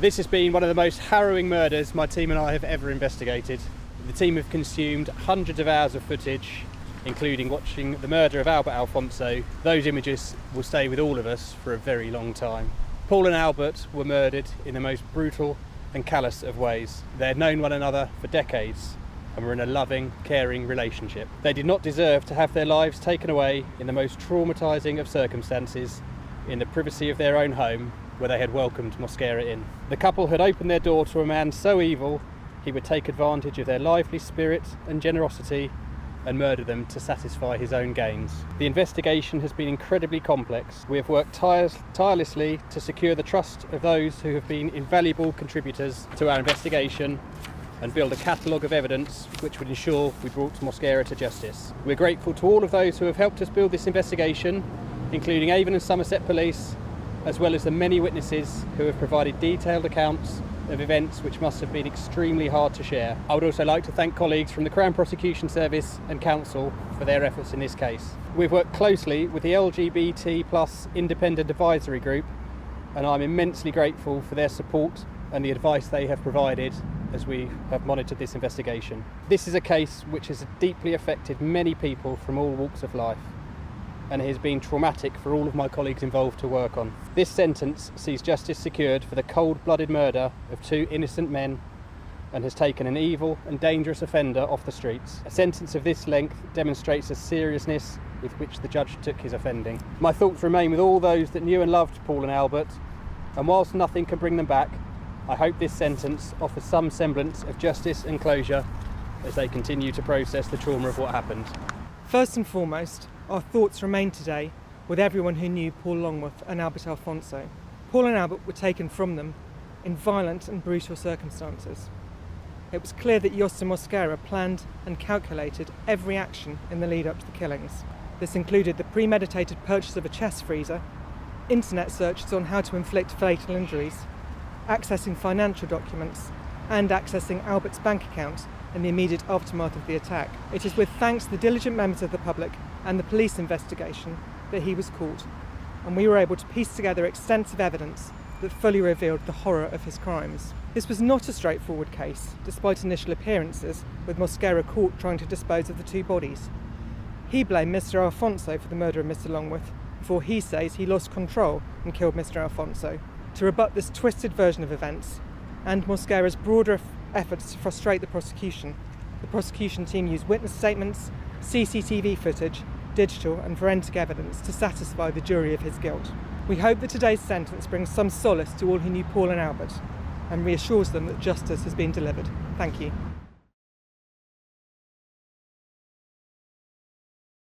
This has been one of the most harrowing murders my team and I have ever investigated. The team have consumed hundreds of hours of footage, including watching the murder of Albert Alfonso. Those images will stay with all of us for a very long time. Paul and Albert were murdered in the most brutal and callous of ways. They had known one another for decades and were in a loving, caring relationship. They did not deserve to have their lives taken away in the most traumatising of circumstances, in the privacy of their own home, where they had welcomed Mosquera in. The couple had opened their door to a man so evil he would take advantage of their lively spirit and generosity and murder them to satisfy his own gains. The investigation has been incredibly complex. We have worked tirelessly to secure the trust of those who have been invaluable contributors to our investigation and build a catalogue of evidence which would ensure we brought Mosquera to justice. We're grateful to all of those who have helped us build this investigation, including Avon and Somerset Police, as well as the many witnesses who have provided detailed accounts of events which must have been extremely hard to share. I would also like to thank colleagues from the Crown Prosecution Service and Council for their efforts in this case. We've worked closely with the LGBT+ Independent Advisory Group, and I'm immensely grateful for their support and the advice they have provided as we have monitored this investigation. This is a case which has deeply affected many people from all walks of life, and it has been traumatic for all of my colleagues involved to work on. This sentence sees justice secured for the cold-blooded murder of two innocent men and has taken an evil and dangerous offender off the streets. A sentence of this length demonstrates the seriousness with which the judge took his offending. My thoughts remain with all those that knew and loved Paul and Albert, and whilst nothing can bring them back, I hope this sentence offers some semblance of justice and closure as they continue to process the trauma of what happened. First and foremost, our thoughts remain today with everyone who knew Paul Longworth and Albert Alfonso. Paul and Albert were taken from them in violent and brutal circumstances. It was clear that Yosta Mosquera planned and calculated every action in the lead up to the killings. This included the premeditated purchase of a chest freezer, internet searches on how to inflict fatal injuries, accessing financial documents, and accessing Albert's bank account in the immediate aftermath of the attack. It is with thanks to the diligent members of the public and the police investigation that he was caught, and we were able to piece together extensive evidence that fully revealed the horror of his crimes. This was not a straightforward case, despite initial appearances with Mosquera caught trying to dispose of the two bodies. He blamed Mr. Alfonso for the murder of Mr. Longworth, before he says he lost control and killed Mr. Alfonso. To rebut this twisted version of events, and Mosquera's broader efforts to frustrate the prosecution team used witness statements, CCTV footage, digital and forensic evidence to satisfy the jury of his guilt. We hope that today's sentence brings some solace to all who knew Paul and Albert and reassures them that justice has been delivered. Thank you.